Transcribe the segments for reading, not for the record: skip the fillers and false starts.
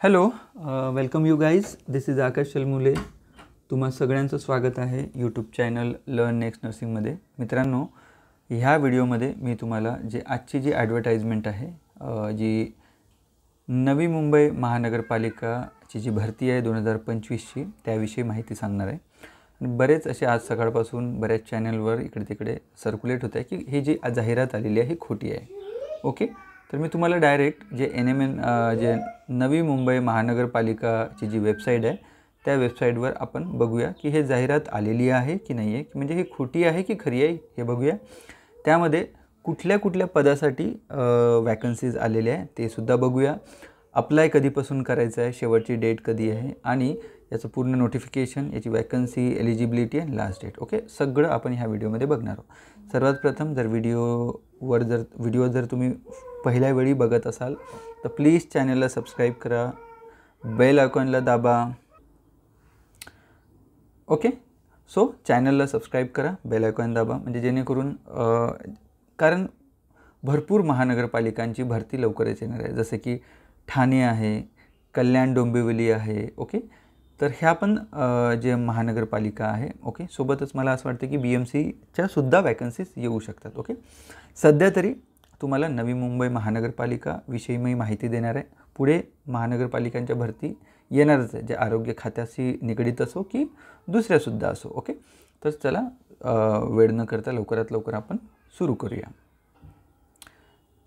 Hello, welcome you guys. This is Akash Chalmule. तुम्हा सगळ्यांचं स्वागत आहे यूट्यूब चॅनल लर्न नेक्स्ट नर्सिंगमध्ये. मित्रांनो, ह्या व्हिडिओमध्ये मी तुम्हाला आजची जी ॲडव्हर्टाइजमेंट आहे, जी नवी मुंबई महानगरपालिकाची जी भरती आहे 2025ची, त्याविषयी माहिती सांगणार आहे. आणि बरेच असे आज सकाळपासून बऱ्याच चॅनलवर इकडे तिकडे सर्क्युलेट होत आहे की ही जी जाहिरात आलेली आहे ही खोटी आहे. ओके, तर मी तुम्हाला डायरेक्ट जे जे नवी मुंबई महानगरपालिकाची जी वेबसाईट आहे त्या वेबसाईटवर आपण बघूया की हे जाहिरात आलेली आहे की नाही आहे, म्हणजे ही खोटी आहे की खरी आहे हे बघूया. त्यामध्ये कुठल्या कुठल्या पदासाठी वॅकन्सीज आलेल्या आहे ते सुद्धा बघूया. अप्लाय कधीपासून करायचं आहे, शेवटची डेट कधी आहे आणि याचं पूर्ण नोटिफिकेशन, याची वॅकन्सी, एलिजिबिलिटी आणि लास्ट डेट. ओके, सगळं आपण ह्या व्हिडिओमध्ये बघणार आहोत. सर्वात प्रथम जर व्हिडिओ जर तुम्ही पहिल्या वेळी बघत असाल तर प्लीज चॅनलला सबस्क्राईब करा, बेल आयकॉनला दाबा. ओके, सो चॅनलला सबस्क्राईब करा, बेल आयकॉन दाबा, म्हणजे जेणेकरून कारण भरपूर महानगरपालिकांची भरती लवकरच येणार आहे. जसे की ठाणे आहे, कल्याण डोंबिवली आहे. ओके, तर ह्या पण जे महानगरपालिका आहे. ओके, सोबतच मला असं वाटतं की BMCच्या सुद्धा वॅकन्सीज येऊ शकतात. ओके, सध्या तरी तुम्हाला नवी मुंबई महानगरपालिकाविषयी मी माहिती देणार आहे. पुढे महानगरपालिकांच्या भरती येणारच आहे, जे आरोग्य खात्याशी निगडीत असो की दुसऱ्यासुद्धा असो. ओके, तर चला वेळ न करता लवकरात लवकर आपण सुरू करूया.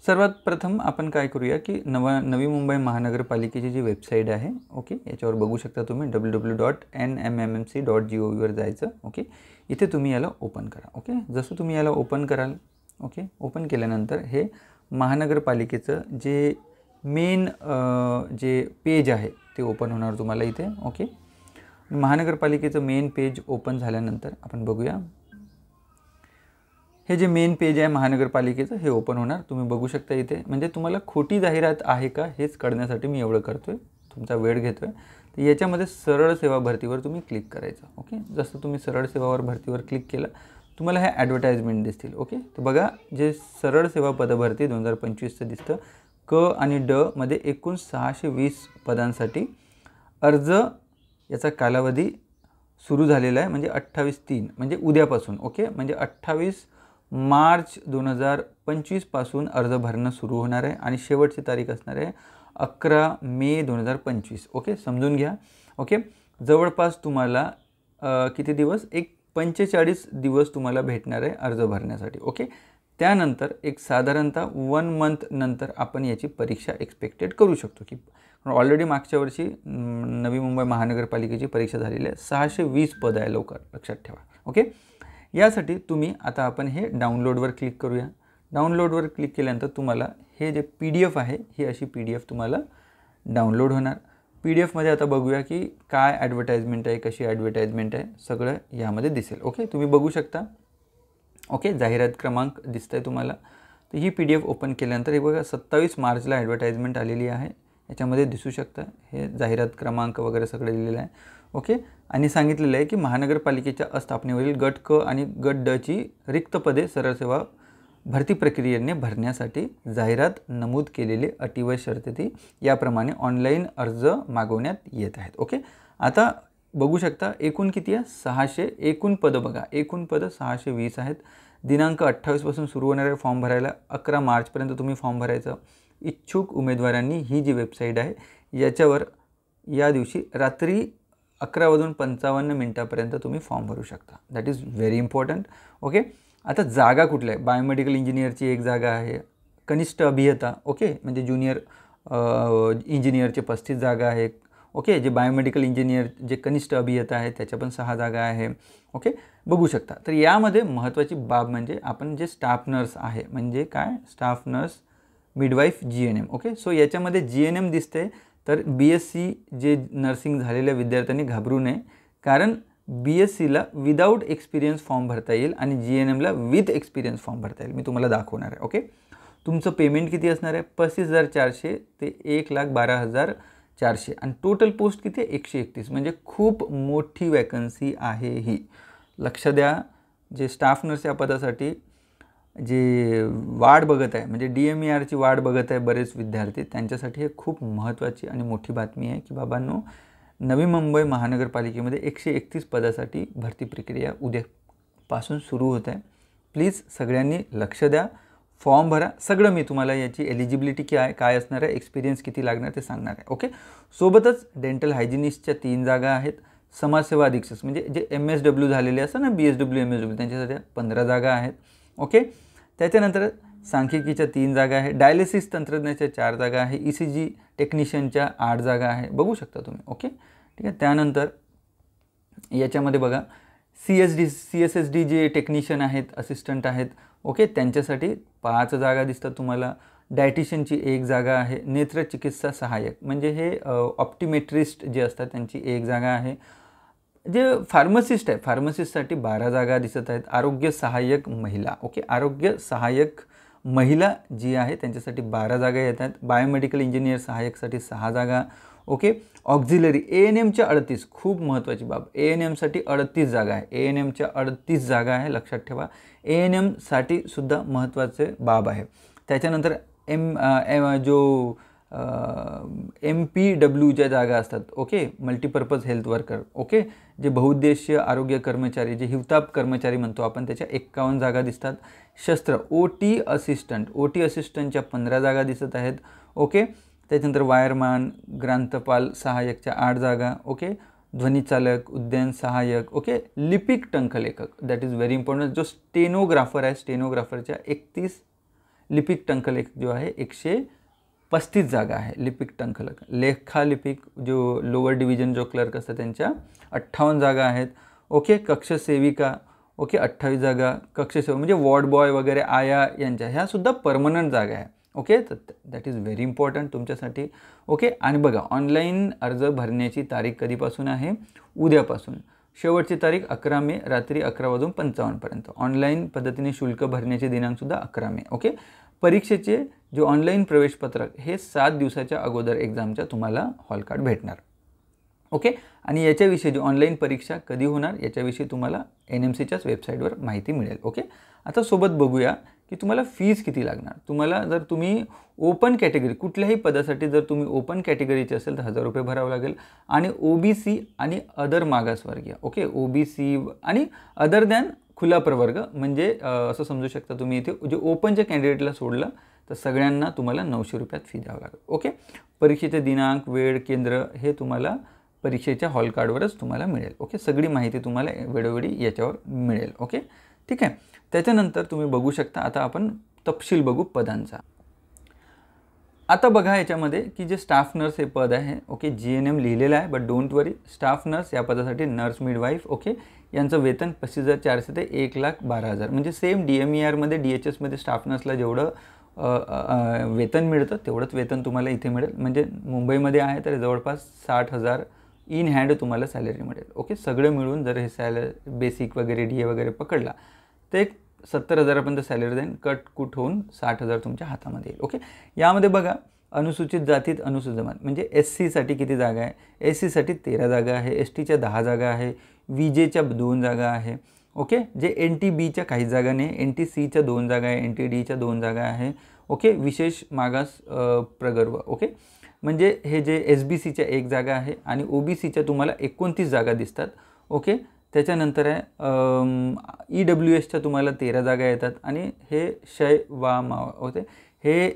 सर्वात प्रथम आपण काय करूया की नवी मुंबई महानगरपालिकेची जी वेबसाईट आहे, ओके, याच्यावर बघू शकता तुम्ही www.nmmc.gov वर जायचं. ओके, इथे तुम्ही याला ओपन करा. ओके, जसं तुम्ही याला ओपन कराल, ओके, ओपन केल्यानंतर हे महानगरपालिकेचं जे मेन जे पेज आहे ते ओपन होणार तुम्हाला इथे. ओके, महानगरपालिकेचं मेन पेज ओपन झाल्यानंतर आपण बघूया. हे जे मेन पेज आहे महानगरपालिकेचं हे ओपन होणार. तुम्ही बघू शकता इथे, म्हणजे तुम्हाला खोटी जाहिरात आहे का हेच कळण्यासाठी मी एवढं करतोय, तुमचा वेळ घेतोय. तर याच्यामध्ये सरळ सेवा भरतीवर तुम्ही क्लिक करायचं. ओके, जसं तुम्ही सरळ सेवा भरतीवर क्लिक केलं तुम्हाला हे ॲडव्हर्टाइजमेंट दिसतील. ओके, तर बघा, जे सरळ सेवा पदभरती 2025चं दिसतं. क आणि ड मध्ये एकूण 620 पदांसाठी अर्ज, याचा कालावधी सुरू झालेला आहे म्हणजे 28/3 म्हणजे उद्यापासून. ओके, म्हणजे 28 मार्च 2025 पासून अर्ज भरणं सुरू होणार आहे आणि शेवटची तारीख असणार आहे 11 मे 2025. ओके, समजून घ्या. ओके, जवळपास तुम्हाला किती दिवस, एक 45 दिवस तुम्हाला भेटणार आहे अर्ज भरण्यासाठी. ओके, त्यानंतर एक साधारणतः 1 मंथ नंतर आपण याची परीक्षा एक्सपेक्टेड करू शकतो. की ऑलरेडी मागच्या वर्षी नवी मुंबई महानगरपालिकेची परीक्षा झालेली आहे. 620 पद आहे, लवकर लक्षात ठेवा. ओके, यासाठी तुम्ही आता आपण हे डाउनलोडवर क्लिक करूया. डाउनलोडवर क्लिक केल्यानंतर तुम्हाला हे जे PDF आहे ही अशी PDF तुम्हाला डाउनलोड होणार. PDFमध्ये आता बघूया की काय ॲडव्हर्टाइजमेंट आहे, कशी ॲडव्हर्टाइजमेंट आहे, सगळं यामध्ये दिसेल. ओके, तुम्ही बघू शकता. ओके, जाहिरात क्रमांक दिसत आहे तुम्हाला. तर ही PDF ओपन केल्यानंतर हे बघा 27 मार्चला ॲडव्हर्टाइजमेंट आलेली आहे. याच्यामध्ये दिसू शकतं हे जाहिरात क्रमांक वगैरे सगळं दिलेलं आहे. ओके, आणि सांगितलेलं आहे की महानगरपालिकेच्या अस्थापनेवरील गट क आणि गट ड ची रिक्त पदे सरळ सेवा भरती प्रक्रियेने भरण्यासाठी जाहिरात नमूद केलेली अटी व शर्ती याप्रमाणे ऑनलाईन अर्ज मागवण्यात येत आहेत. ओके, आता बघू शकता एकूण किती आहे, 600. एकूण पदं बघा, एकूण पदं 620 आहेत. दिनांक 28 पासून सुरू होणारे फॉर्म भरायला 11 मार्चपर्यंत तुम्ही फॉर्म भरायचं. इच्छुक उमेदवारांनी ही जी वेबसाईट आहे याच्यावर या दिवशी रात्री 11:55 तुम्ही फॉर्म भरू शकता. That is very important. Okay, आता जागा कुठल्या आहे, बायोमेडिकल इंजिनियरची एक जागा आहे, कनिष्ठ अभियंता, ओके, म्हणजे ज्युनियर इंजिनियरचे 35 जागा आहे. ओके, जे बायोमेडिकल इंजिनियर जे कनिष्ठ अभियंता आहेत त्याच्या पण 6 जागा आहे. ओके, बघू शकता. तर यामध्ये महत्त्वाची बाब म्हणजे आपण जे स्टाफ नर्स आहे, म्हणजे काय, staff nurse, midwife, GNM. Okay, so याच्यामध्ये GNM दिसते. तर BSc जे नर्सिंग झालेल्या विद्यार्थ्यांनी घाबरू नये, कारण BScला विदाऊट एक्सपिरियन्स फॉर्म भरता येईल आणि GNMला विथ एक्सपिरियन्स फॉर्म भरता येईल. मी तुम्हाला दाखवणार आहे. ओके, तुमचं पेमेंट किती असणार आहे, 35,400 ते 1,12,400 आणि टोटल पोस्ट किती आहे, 131. म्हणजे खूप मोठी वॅकन्सी आहे ही, लक्ष द्या. जे स्टाफ नर्स या पदासाठी जे वाट बघत आहे, म्हणजे DMERची वाट बघत आहे बरेच विद्यार्थी, त्यांच्यासाठी हे खूप महत्त्वाची आणि मोठी बातमी आहे की बाबांनो, नवी मुंबई महानगरपालिकेमध्ये 131 पदासाठी भरती प्रक्रिया उद्यापासून सुरू होत आहे. प्लीज सगळ्यांनी लक्ष द्या, फॉर्म भरा. सगळं मी तुम्हाला याची एलिजिबिलिटी काय असणार आहे, एक्सपिरियन्स किती लागणार ते सांगणार आहे. ओके. सोबतच डेंटल हायजिनिस्टच्या 3 जागा आहेत. समाजसेवा अधीक्षक म्हणजे जे MSW झालेले असतात ना, BSW MSW, त्यांच्यासाठी 15 जागा आहेत. ओके. त्याच्यानंतर सांख्यिकीच्या 3 जागा आहे. डायलिसिस तंत्रज्ञाच्या 4 जागा आहे. ECG टेक्निशियनच्या 8 जागा आहे. बघू शकता तुम्ही. ओके. ठीक आहे. त्यानंतर याच्यामध्ये बघा CSSD जे टेक्निशियन आहेत, असिस्टंट आहेत, ओके, त्यांच्यासाठी 5 जागा दिसतात तुम्हाला. डायटिशियनची 1 जागा आहे. नेत्रचिकित्सा सहाय्यक म्हणजे हे ऑप्टिमेट्रिस्ट जे असतात त्यांची 1 जागा आहे. जे फार्मसिस्ट आहे, फार्मसिस्टसाठी 12 जागा दिसत आहेत. आरोग्य सहाय्यक महिला, ओके, आरोग्य सहाय्यक महिला जी आहे त्यांच्यासाठी 12 जागा येतात. बायोमेडिकल इंजिनियर सहाय्यकसाठी 6 जागा. ओके. ऑक्झिलरी ANMच्या 38, खूप महत्त्वाची बाब, ANMसाठी 38 जागा आहे. ANMच्या 38 जागा आहे, लक्षात ठेवा. ANMसाठी सुद्धा महत्त्वाचे बाब आहे. त्याच्यानंतर MPW ज्या जागा असतात, okay, multipurpose health worker, okay, जे बहुउद्देशीय आरोग्य कर्मचारी, जे हिवताप कर्मचारी म्हणतो आपण, त्याच्या 51 जागा दिसतात. शस्त्र OT असिस्टंटच्या 15 जागा दिसत आहेत. ओके. त्याच्यानंतर वायरमॅन, ग्रंथपाल सहाय्यकच्या 8 जागा. ओके. ध्वनिचालक, उद्यान सहाय्यक, ओके, लिपिक टंकलेखक, दॅट इज व्हेरी इम्पॉर्टंट. जो स्टेनोग्राफर आहे, स्टेनोग्राफरच्या 31, लिपिक टंकलेखक जो आहे 135 जागा आहे. लिपिक टंकलेखक, लेखालिपिक जो लोअर डिव्हिजन जो क्लर्क असतात त्यांच्या 58 जागा आहेत. ओके. कक्षसेविका, ओके, 28 जागा. कक्षसेवा म्हणजे वॉर्ड बॉय वगैरे, आया यांच्या ह्या सुद्धा परमनंट जागा आहे. ओके. तर दॅट इज व्हेरी इम्पॉर्टंट तुमच्यासाठी. ओके. आणि बघा, ऑनलाईन अर्ज भरण्याची तारीख कधीपासून आहे? उद्यापासून. शेवटची तारीख 11 मे रात्री 11:55 पर्यंत. ऑनलाईन पद्धतीने शुल्क भरण्याचे दिनांकसुद्धा 11 मे. ओके. परीक्षेचे जे ऑनलाईन प्रवेशपत्रक हे 7 दिवसाच्या अगोदर एक्झामच्या तुम्हाला हॉल कार्ड भेटणार. ओके. आणि याच्याविषयी जी ऑनलाईन परीक्षा कधी होणार याच्याविषयी तुम्हाला NMCच्याच वेबसाईटवर माहिती मिळेल. ओके. आता सोबत बघूया की तुम्हाला फीज किती लागणार. तुम्हाला जर तुम्ही ओपन कॅटेगरी कुठल्याही पदासाठी जर तुम्ही ओपन कॅटेगरीचे असेल तर 1000 रुपये भरावं लागेल. आणि OBC आणि अदर मागासवर्गीय, ओके, OBC आणि अदर दॅन खुला प्रवर्ग म्हणजे असं समजू शकता तुम्ही, इथे जे ओपनच्या कॅन्डिडेटला सोडलं तर सगळ्यांना तुम्हाला 900 रुपयात फी द्यावं लागेल. ओके. परीक्षेचे दिनांक, वेळ, केंद्र हे तुम्हाला परीक्षेच्या हॉल कार्डवरच तुम्हाला मिळेल. ओके. सगळी माहिती तुम्हाला वेळोवेळी याच्यावर मिळेल. ओके. ठीक आहे. त्याच्यानंतर तुम्ही बघू शकता, आता आपण तपशील बघू पदांचा. आता बघा याच्यामध्ये की जे स्टाफ नर्स हे पद आहे, ओके, GNM लिहिलेलं आहे, but don't worry. Staff nurse या पदासाठी नर्स मिडवाईफ, ओके, यांचं वेतन 35,400 ते 1,12,000 म्हणजे सेम DMERमध्ये DHSमध्ये स्टाफ नर्सला जेवढं वेतन मिळतं तेवढंच वेतन तुम्हाला इथे मिळेल. म्हणजे मुंबईमध्ये आहे तर जवळपास 60,000 इन हँड तुम्हाला सॅलरी मिळेल. ओके. सगळं मिळून जर हे बेसिक वगैरे DA वगैरे पकडला तर एक 70,000पर्यंत सॅलरी देईन, कट कुट होऊन 60,000 तुमच्या हातामध्ये येईल. ओके. यामध्ये बघा, अनुसूचित जातीत अनुसूचित जमात म्हणजे SCसाठी किती जागा आहे? SCसाठी 13 जागा आहे. STच्या 10 जागा आहे. VJच्या 2 जागा आहे. ओके. जे NTBच्या काही जागा नाही. NTCच्या 2 जागा आहे. NTDच्या 2 जागा आहे. ओके. विशेष मागास प्रवर्ग, ओके, म्हणजे हे जे SBCच्या 1 जागा आहे आणि OBCच्या तुम्हाला 29 जागा दिसतात. ओके. त्याच्यानंतर आहे EWSच्या तुम्हाला 13 जागा येतात. आणि हे माव होते, हे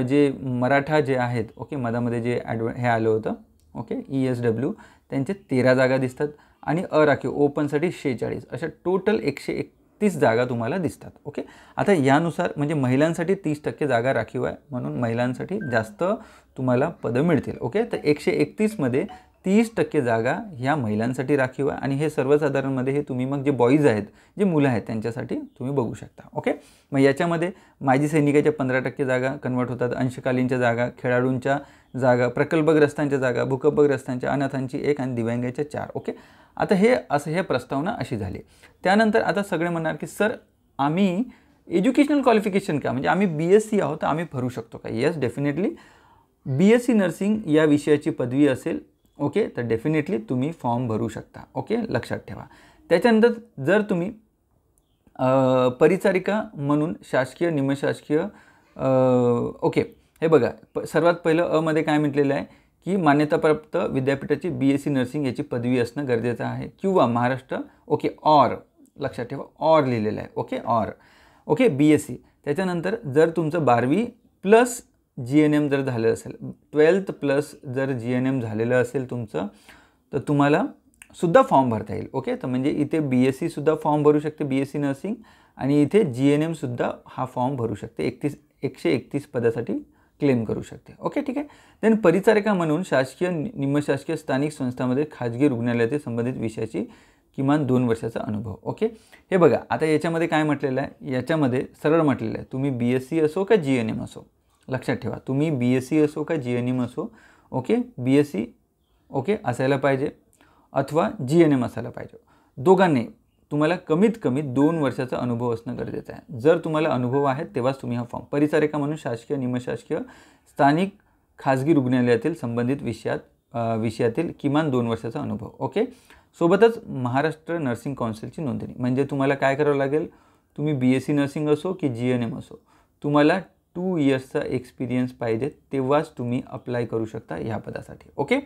जे मराठा जे आहेत, ओके, मधामध्ये जे हे आलं होतं, ओके, ESW, त्यांचे 13 जागा दिसतात. आणि अराखीव ओपनसाठी 46, अशा टोटल 131 जागा तुम्हाला दिसतात. ओके. आता यानुसार म्हणजे महिलांसाठी 30% जागा राखीव आहे, म्हणून महिलांसाठी जास्त तुम्हाला पदं मिळतील. ओके. तर 131मध्ये 30% जागा ह्या महिलांसाठी राखीव आहे. आणि हे सर्वसाधारणमध्ये हे तुम्ही मग जे बॉईज आहेत, जे मुलं आहेत, त्यांच्यासाठी तुम्ही बघू शकता. ओके. मग याच्यामध्ये माजी सैनिकाच्या 15% जागा कन्वर्ट होतात. अंशकालीनच्या जागा, खेळाडूंच्या जागा, प्रकल्पग्रस्तांच्या जागा, भूकंपग्रस्तांच्या, अनाथांची 1 आणि दिव्यांगाच्या 4. ओके. आता हे असं हे प्रस्तावना अशी झाली. त्यानंतर आता सगळे म्हणणार की सर आम्ही एज्युकेशनल क्वालिफिकेशन का, म्हणजे आम्ही BSc आहोत, आम्ही भरू शकतो का? Yes, definitely. BSc नर्सिंग या विषयाची पदवी असेल, ओके, तर डेफिनेटली तुम्ही फॉर्म भरू शकता. ओके. लक्षात ठेवा. त्याच्यानंतर जर तुम्ही परिचारिका म्हणून शासकीय निमशासकीय ओके हे बघा सर्वात पहिलं मध्ये काय म्हटलेलं आहे की मान्यताप्राप्त विद्यापीठाची BSc नर्सिंग याची पदवी असणं गरजेचं आहे किंवा महाराष्ट्र ओके ऑर लक्षात ठेवा ऑर लिहिलेलं आहे ओके BSc. त्याच्यानंतर जर तुमचं 12वी प्लस GNM जर झालं असेल 12th प्लस जर GNM झालेलं असेल तुमचं तर तुम्हाला सुद्धा फॉर्म भरता येईल. ओके तर म्हणजे इथे BSc सुद्धा फॉर्म भरू शकते BSc नर्सिंग आणि इथे GNM सुद्धा हा फॉर्म भरू शकते 131 पदासाठी क्लेम करू शकते. ओके ठीक आहे. देन परिचारिका म्हणून शासकीय निमशासकीय स्थानिक संस्थांमध्ये खाजगी रुग्णालयातील संबंधित विषयाची किमान 2 वर्षाचा अनुभव. ओके हे बघा आता याच्यामध्ये काय म्हटलेलं आहे याच्यामध्ये सरळ म्हटलेलं आहे तुम्ही BSc असो का GNM असो लक्षात ठेवा तुम्ही BSc असो का GNM असो ओके BSc ओके असायला पाहिजे अथवा GNM असायला पाहिजे. दोघांनी तुम्हाला कमीत कमी 2 वर्षाचा अनुभव असणं गरजेचं आहे. जर तुम्हाला अनुभव आहे तेव्हाच तुम्ही हा फॉर्म परिचारिका म्हणून शासकीय निमशासकीय स्थानिक खाजगी रुग्णालयातील संबंधित विषयातील किमान 2 वर्षाचा अनुभव. ओके सोबतच महाराष्ट्र नर्सिंग काउन्सिलची नोंदणी म्हणजे तुम्हाला काय करावं लागेल तुम्ही BSc नर्सिंग असो की GNM असो तुम्हाला 2 इयर्सचा एक्सपिरियन्स पाहिजे तेव्हाच तुम्ही अप्लाय करू शकता ह्या पदासाठी. ओके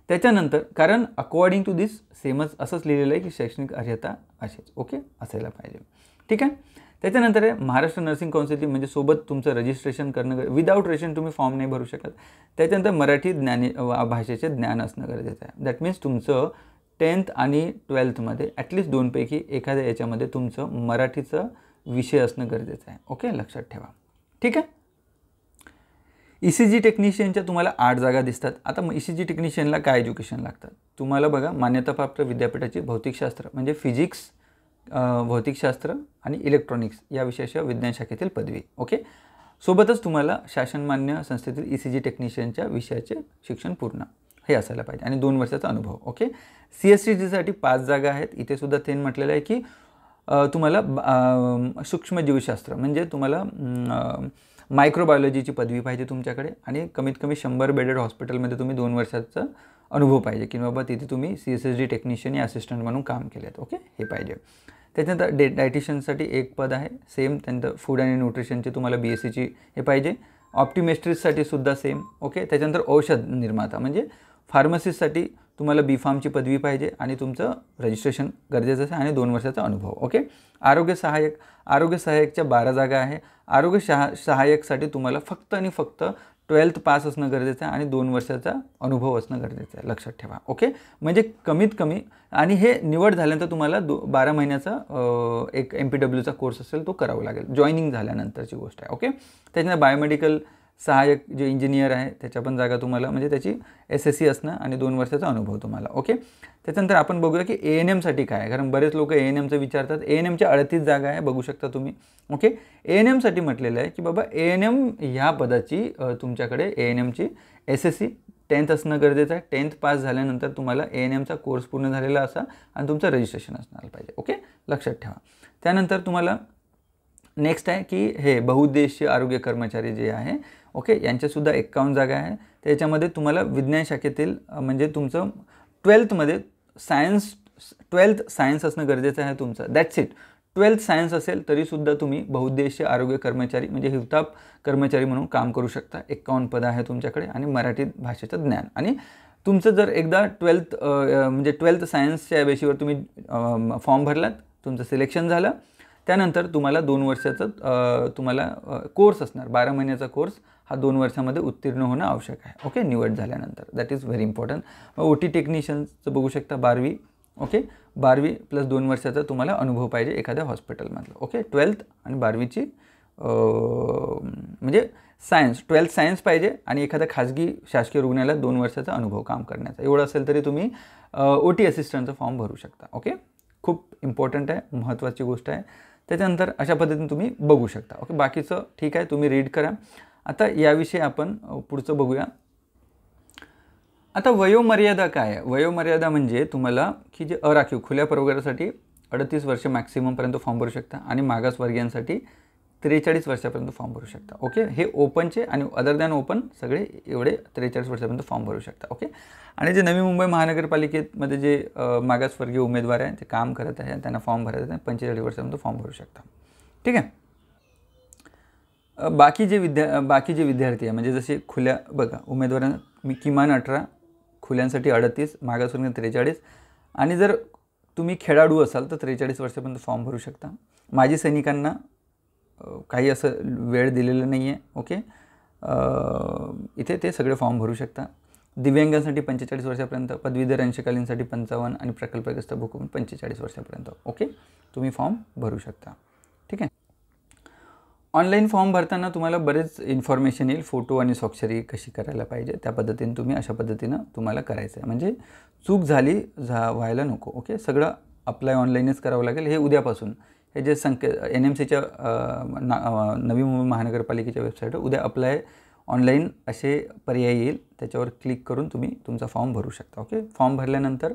त्याच्यानंतर कारण अकॉर्डिंग टू दिस सेमच असंच लिहिलेलं आहे की शैक्षणिक अर्हता असेच ओके असायला पाहिजे. ठीक आहे. त्याच्यानंतर आहे महाराष्ट्र नर्सिंग काउन्सिलची म्हणजे सोबत तुमचं रजिस्ट्रेशन करणं विदाऊट रजिस्ट्रेशन तुम्ही फॉर्म नाही भरू शकत. त्याच्यानंतर मराठी भाषेचे ज्ञान असणं गरजेचं आहे. दॅट मीन्स तुमचं 10th आणि 12th मध्ये ॲटलिस्ट 2 पैकी एखाद्या याच्यामध्ये तुमचं मराठीचं विषय असणं गरजेचं आहे. ओके लक्षात ठेवा. ठीक आहे. ECG टेक्निशियनच्या तुम्हाला 8 जागा दिसतात. आता ECG टेक्निशियनला काय एज्युकेशन लागतात तुम्हाला बघा मान्यताप्राप्त विद्यापीठाची भौतिकशास्त्र म्हणजे फिजिक्स भौतिकशास्त्र आणि इलेक्ट्रॉनिक्स या विषयाच्या विज्ञान शाखेतील पदवी. ओके सोबतच तुम्हाला शासनमान्य संस्थेतील ECG टेक्निशियनच्या विषयाचे शिक्षण पूर्ण हे असायला पाहिजे आणि 2 वर्षाचा अनुभव. ओके CSTसाठी 5 जागा आहेत. इथे सुद्धा त्यांनी म्हटलेलं आहे की तुम्हाला सूक्ष्मजीवशास्त्र म्हणजे तुम्हाला मायक्रोबायोलॉजीची पदवी पाहिजे तुमच्याकडे आणि कमीत कमी 100 बेडेड हॉस्पिटलमध्ये तुम्ही 2 वर्षाचा अनुभव पाहिजे की बाबा तिथे तुम्ही CSSD टेक्निशियन या असिस्टंट म्हणून काम केले आहेत. ओके हे पाहिजे. त्याच्यानंतर डायटिशियनसाठी 1 पद आहे सेम. त्यानंतर फूड आणि न्यूट्रिशनची तुम्हाला BScची हे पाहिजे. ऑप्टिमेस्ट्रिस्टसाठी सुद्धा सेम. ओके त्याच्यानंतर औषध निर्माता म्हणजे फार्मसिस्टसाठी तुम्हाला B.Pharmची पदवी पाहिजे आणि तुमचं रजिस्ट्रेशन गरजेचं आहे आणि 2 वर्षाचा अनुभव. ओके आरोग्य सहाय्यकच्या 12 जागा आहे. आरोग्य सहाय्यकसाठी तुम्हाला फक्त आणि फक्त 12th पास असणं गरजेचं आहे आणि 2 वर्षाचा अनुभव असणं गरजेचं आहे लक्षात ठेवा. ओके म्हणजे कमीत कमी आणि हे निवड झाल्यानंतर तुम्हाला 12 महिन्याचा एक MPWचा कोर्स असेल तो करावा लागेल जॉईनिंग झाल्यानंतरची गोष्ट आहे. ओके त्याच्यानंतर बायोमेडिकल सहाय्यक जे इंजिनियर आहे त्याच्या पण जागा तुम्हाला म्हणजे त्याची SSC असणं आणि 2 वर्षाचा अनुभव तुम्हाला. ओके त्याच्यानंतर आपण बघूया की ANMसाठी काय आहे कारण बरेच लोक ANMचं विचारतात. ANMच्या 38 जागा आहे बघू शकता तुम्ही. ओके ANMसाठी म्हटलेलं आहे की बाबा ANM ह्या पदाची तुमच्याकडे ANMची SSC 10th असणं गरजेचं आहे. 10th पास झाल्यानंतर तुम्हाला ANMचा कोर्स पूर्ण झालेला असा आणि तुमचं रजिस्ट्रेशन असणार पाहिजे. ओके लक्षात ठेवा. त्यानंतर तुम्हाला नेक्स्ट आहे की हे बहुउद्देशीय आरोग्य कर्मचारी जे आहे ओके यांच्यासुद्धा 51 जागा आहे. त्याच्यामध्ये तुम्हाला विज्ञान शाखेतील म्हणजे तुमचं 12th मध्ये 12th सायन्स असणं गरजेचं आहे तुमचं. That's it. 12th सायन्स असेल तरीसुद्धा तुम्ही बहुउद्देशीय आरोग्य कर्मचारी म्हणजे हिवताप कर्मचारी म्हणून काम करू शकता. 51 पद आहे तुमच्याकडे आणि मराठी भाषेचं ज्ञान आणि तुमचं जर एकदा 12th सायन्सच्या बेसिसवर तुम्ही फॉर्म भरलात तुमचं सिलेक्शन झालं त्यानंतर तुम्हाला 2 वर्षाचं तुम्हाला कोर्स असणार 12 महिन्याचा कोर्स हा 2 वर्षामध्ये उत्तीर्ण होणं आवश्यक आहे. ओके निवड झाल्यानंतर that is very important. OT टेक्निशियनचं बघू शकता 12वी. ओके 12वी प्लस 2 वर्षाचा तुम्हाला अनुभव पाहिजे एखाद्या हॉस्पिटलमधलं. ओके 12th आणि 12वीची म्हणजे सायन्स 12th सायन्स पाहिजे आणि एखाद्या खाजगी शासकीय रुग्णालयात 2 वर्षाचा अनुभव काम करण्याचा एवढं असेल तरी तुम्ही OT असिस्टंटचं फॉर्म भरू शकता. ओके खूप इम्पॉर्टंट आहे महत्त्वाची गोष्ट आहे. त्याच्यानंतर अशा पद्धतीने तुम्ही बघू शकता. ओके बाकीचं ठीक आहे तुम्ही रीड करा. आता याविषयी आपण पुढचं बघूया. आता वयोमर्यादा काय आहे. वयोमर्यादा म्हणजे तुम्हाला की जे अराखीव खुल्या प्रवर्गासाठी 38 वर्ष मॅक्सिममपर्यंत फॉर्म भरू शकता आणि मागासवर्गीयांसाठी 43 वर्षापर्यंत फॉर्म भरू शकता. ओके, हे ओपनचे आणि अदर दॅन ओपन सगळे एवढे 43 वर्षापर्यंत फॉर्म भरू शकता. ओके, आणि जे नवी मुंबई महानगरपालिकेमध्ये जे मागासवर्गीय उमेदवार आहे ते काम करत आहे त्यांना फॉर्म भरायचा आहे 45 वर्षापर्यंत फॉर्म भरू शकता. ठीक आहे. बाकी जे विद्यार्थी आहे म्हणजे जसे खुल्या बघा उमेदवारांना मी किमान 18, खुल्यांसाठी 38, मागासवर्गीय 43, आणि जर तुम्ही खेळाडू असाल तर 43 वर्षापर्यंत फॉर्म भरू शकता. माजी सैनिकांना काही असं वेळ दिलेलं नाही आहे. ओके, इथे ते सगळे फॉर्म भरू शकता. दिव्यांगांसाठी 45 वर्षापर्यंत, पदवीधर अंशकालीनसाठी 55 आणि प्रकल्पग्रस्त भूकंप 45 वर्षापर्यंत. ओके, तुम्ही फॉर्म भरू शकता. ठीक आहे. ऑनलाईन फॉर्म भरताना तुम्हाला बरेच इन्फॉर्मेशन येईल. फोटो आणि स्वाक्षरी कशी करायला पाहिजे त्या पद्धतीने तुम्ही अशा पद्धतीनं तुम्हाला करायचं आहे. म्हणजे चूक व्हायला नको. ओके, सगळं अप्लाय ऑनलाईनच करावं लागेल. हे उद्यापासून हे जे NMCच्या नवी मुंबई महानगरपालिकेच्या वेबसाईटवर उद्या अप्लाय ऑनलाईन असे पर्याय येईल. त्याच्यावर क्लिक करून तुम्ही तुमचा फॉर्म भरू शकता. ओके, फॉर्म भरल्यानंतर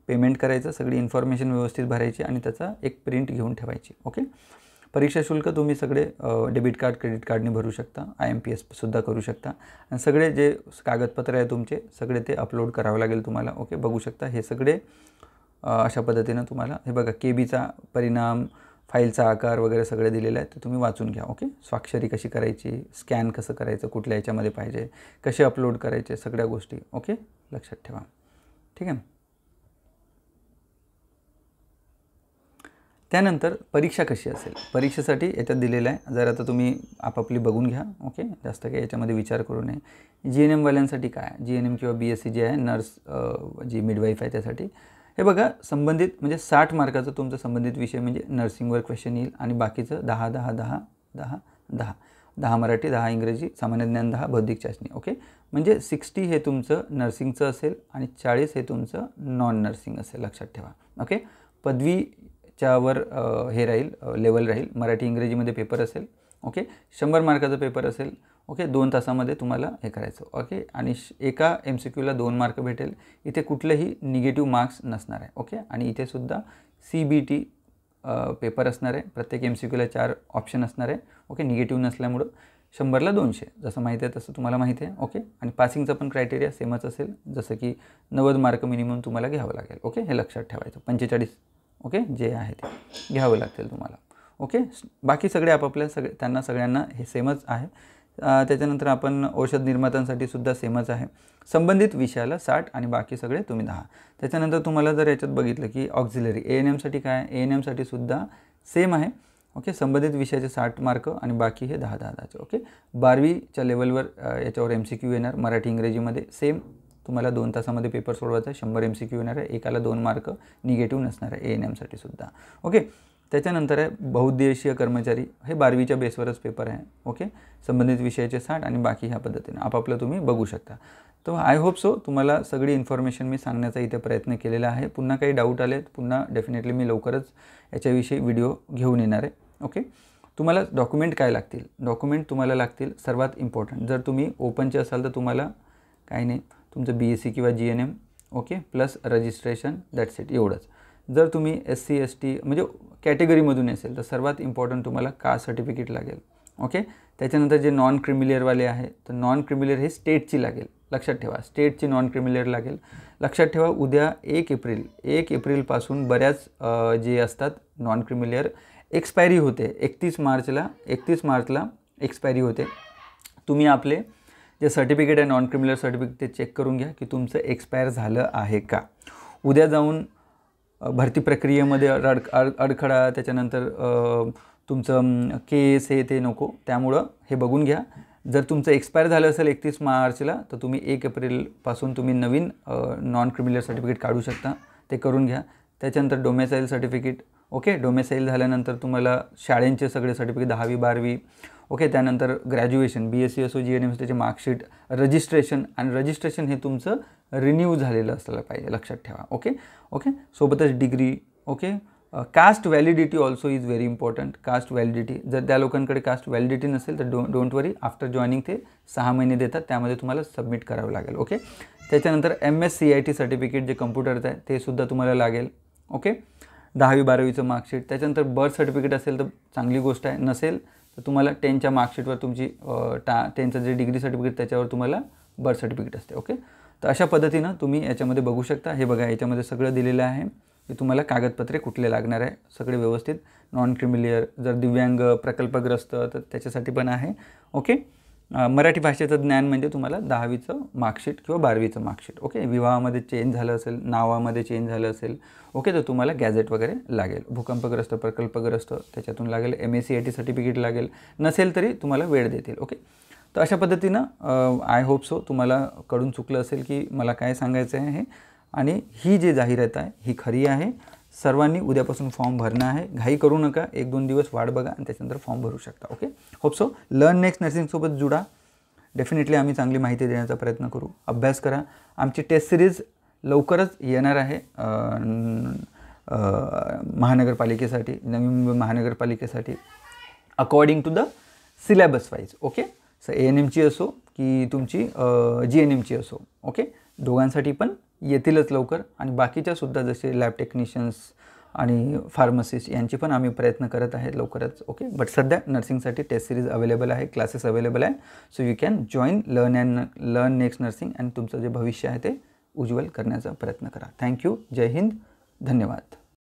पेमेंट करायचं, सगळी इन्फॉर्मेशन व्यवस्थित भरायची आणि त्याचा एक प्रिंट घेऊन ठेवायची. ओके, परीक्षा शुल्क तुम्ही सगळे डेबिट कार्ड क्रेडिट कार्डने भरू शकता. IMPS सुद्धा करू शकता. आणि सगळे जे कागदपत्र आहे तुमचे सगळे ते अपलोड करावं लागेल तुम्हाला. ओके, बघू शकता हे सगळे अशा पद्धतीनं तुम्हाला हे बघा KBचा परिणाम, फाईलचा आकार वगैरे सगळे दिलेलं आहे ते तुम्ही वाचून घ्या. ओके, स्वाक्षरी कशी करायची, स्कॅन कसं करायचं, कुठल्या याच्यामध्ये पाहिजे, कसे अपलोड करायचे, सगळ्या गोष्टी ओके लक्षात ठेवा. ठीक आहे. त्यानंतर परीक्षा कशी असेल, परीक्षेसाठी याच्यात दिलेलं आहे. जर आता तुम्ही आपापली बघून घ्या. ओके, जास्त काही याच्यामध्ये विचार करू नये. GNM वाल्यांसाठी काय, GNM किंवा BSc जे आहे नर्स जी मिडवाईफ आहे त्यासाठी हे बघा संबंधित म्हणजे 60 मार्काचं तुमचं संबंधित विषय म्हणजे नर्सिंगवर क्वेश्चन येईल आणि बाकीचं 10 10 10 10 10 10 मराठी, 10 इंग्रजी, सामान्य ज्ञान 10, बौद्धिक चाचणी. ओके, म्हणजे 60 हे तुमचं नर्सिंगचं असेल आणि 40 हे तुमचं नॉन नर्सिंग असेल लक्षात ठेवा. ओके, पदवीच्यावर हे राहील लेवल राहील. मराठी इंग्रजीमध्ये पेपर असेल. ओके, 100 मार्काचा पेपर असेल. ओके, 2 तासामध्ये तुम्हाला हे करायचं. ओके, आणि एका MCQला 2 मार्क भेटेल. इथे कुठलेही निगेटिव्ह मार्क्स नसणार आहे. ओके, आणि इथे सुद्धा CBT पेपर असणार आहे. प्रत्येक MCQला 4 ऑप्शन असणार आहे. ओके, निगेटिव्ह नसल्यामुळं 100ला 200 जसं माहिती आहे तसं तुम्हाला माहिती आहे. ओके, आणि पासिंगचा पण क्रायटेरिया सेमच असेल जसं की 90 मार्क मिनिमम तुम्हाला घ्यावं लागेल. ओके, हे लक्षात ठेवायचं. 45 ओके जे आहे ते घ्यावं लागतील तुम्हाला. ओके, बाकी सगळे आपापल्या त्यांना सगळ्यांना हे सेमच आहे. त्याच्यानंतर आपण औषध निर्मात्यांसाठी सुद्धा सेमच आहे. संबंधित विषयाला 60 आणि बाकी सगळे तुम्ही 10. त्याच्यानंतर तुम्हाला जर याच्यात बघितलं की ऑक्झिलरी ANMसाठी काय, ANMसाठी सुद्धा सेम आहे. ओके, संबंधित विषयाचे 60 मार्क आणि बाकी हे 10 10 10चे. ओके, 12वीच्या लेवलवर याच्यावर MCQ येणार. मराठी इंग्रजीमध्ये सेम तुम्हाला 2 तासामध्ये पेपर सोडवायचा आहे. 100 MCQ येणार आहे. एकाला 2 मार्क निगेटिव्ह नसणार आहे ANMसाठी सुद्धा. ओके, त्याच्यानंतर आहे बहुउद्देशीय कर्मचारी. हे 12वीच्या बेसवरच पेपर आहे. ओके, संबंधित विषयाचे 60 आणि बाकी ह्या पद्धतीने आपापलं तुम्ही बघू शकता. तर आय होप सो तुम्हाला सगळी इन्फॉर्मेशन मी सांगण्याचा इथे प्रयत्न केलेला आहे. पुन्हा काही डाऊट आले पुन्हा डेफिनेटली मी लवकरच याच्याविषयी व्हिडिओ घेऊन येणार आहे. ओके, तुम्हाला डॉक्युमेंट काय लागतील, डॉक्युमेंट तुम्हाला लागतील सर्वात इम्पॉर्टंट. जर तुम्ही ओपनचे असाल तर तुम्हाला काही नाही, तुमचं BSc किंवा GNM okay plus registration that's it एवढंच. जर तुम्ही SC ST म्हणजे कॅटेगरीमधून असेल तर सर्वात इम्पॉर्टंट तुम्हाला कास्ट सर्टिफिकेट लागेल. ओके, त्याच्यानंतर जे नॉन क्रिमिलियरवाले आहे तर नॉन क्रिमिलियर हे स्टेटची लागेल. लक्षात ठेवा स्टेटची नॉन क्रिमिलियर लागेल. लक्षात ठेवा उद्या 1 एप्रिलपासून बऱ्याच जे असतात नॉन क्रिमिलियर एक्सपायरी होते. 31 मार्चला एक्सपायरी होते. तुम्ही आपले जे सर्टिफिकेट आहे नॉन क्रिमिलियर सर्टिफिकेट ते चेक करून घ्या की तुमचं एक्सपायर झालं आहे का. उद्या जाऊन भरती प्रक्रियेमध्ये अडखळा त्याच्यानंतर तुमचं केस हे ते नको. त्यामुळं हे बघून घ्या. जर तुमचं एक्सपायर झालं असेल 31 मार्चला तर तुम्ही 1 एप्रिलपासून तुम्ही नवीन नॉन क्रिमिलियर सर्टिफिकेट काढू शकता. ते करून घ्या. त्याच्यानंतर डोमेसाईल सर्टिफिकेट. ओके, डोमेसाईल झाल्यानंतर तुम्हाला शाळेंचे सगळे सर्टिफिकेट 10वी 12वी. ओके, त्यानंतर ग्रॅज्युएशन BSc असो GNM त्याचे मार्कशीट, रजिस्ट्रेशन आणि रजिस्ट्रेशन हे तुमचं रिन्यू झालेलं असलं पाहिजे लक्षात ठेवा. ओके ओके, सोबतच degree. Okay, caste validity also is very important. Caste validity जर त्या लोकांकडे कास्ट व्हॅलिडिटी नसेल तर डोंट वरी, आफ्टर जॉईनिंग ते 6 महिने देतात त्यामध्ये तुम्हाला सबमिट करावं लागेल. ओके, त्याच्यानंतर MS CIT सर्टिफिकेट जे कम्प्युटरचं आहे ते सुद्धा तुम्हाला लागेल. ओके, 10वी 12वीचं मार्कशीट. त्याच्यानंतर बर्थ सर्टिफिकेट असेल तर चांगली गोष्ट आहे, नसेल तर तुम्हाला 10च्या मार्कशीटवर तुमची 10चं जे डिग्री सर्टिफिकेट त्याच्यावर तुम्हाला बर्थ सर्टिफिकेट असते. ओके, तर अशा पद्धतीनं तुम्ही याच्यामध्ये बघू शकता. हे बघा, याच्यामध्ये सगळं दिलेलं आहे की तुम्हाला कागदपत्रे कुठले लागणार आहे, सगळे व्यवस्थित. नॉन क्रिमिलियर, जर दिव्यांग, प्रकल्पग्रस्त, तर त्याच्यासाठी पण आहे. ओके, मराठी भाषेचं ज्ञान म्हणजे तुम्हाला 10वीचं मार्कशीट किंवा 12वीचं मार्कशीट. ओके, विवाहामध्ये चेंज झालं असेल, नावामध्ये चेंज झालं असेल, ओके, तर तुम्हाला गॅझेट वगैरे लागेल. भूकंपग्रस्त, प्रकल्पग्रस्त, त्याच्यातून लागेल. MACIT सर्टिफिकेट लागेल. नसेल तरी तुम्हाला वेळ देतील. ओके, तर अशा पद्धतीनं आय होप सो तुम्हाला कळून चुकलं असेल की मला काय सांगायचं आहे हे. आणि ही जी जाहिरात आहे ही खरी आहे. सर्वांनी उद्यापासून फॉर्म भरणं आहे. घाई करू नका, 1-2 दिवस वाट बघा आणि त्याच्यानंतर फॉर्म भरू शकता. Okay, hope so. Learn next नर्सिंगसोबत जुडा. डेफिनेटली आम्ही चांगली माहिती देण्याचा प्रयत्न करू. अभ्यास करा. आमची टेस्ट सिरीज लवकरच येणार आहे महानगरपालिकेसाठी, नवी मुंबई महानगरपालिकेसाठी, according to the syllabus wise. Okay, so ANMची असो की तुमची GNMची असो. ओके, दोघांसाठी पण येतीलच लवकर. आणि बाकीच्यासुद्धा जसे लॅब टेक्निशियन्स आणि फार्मसिस्ट यांची पण आम्ही प्रयत्न करत आहेत लवकरच. ओके, बट सध्या नर्सिंगसाठी टेस्ट सिरीज अवेलेबल आहे, क्लासेस अवेलेबल आहे. So you can join learn next nursing आणि तुमचं जे भविष्य आहे ते उज्ज्वल करण्याचा प्रयत्न करा. थँक्यू. जय हिंद. धन्यवाद.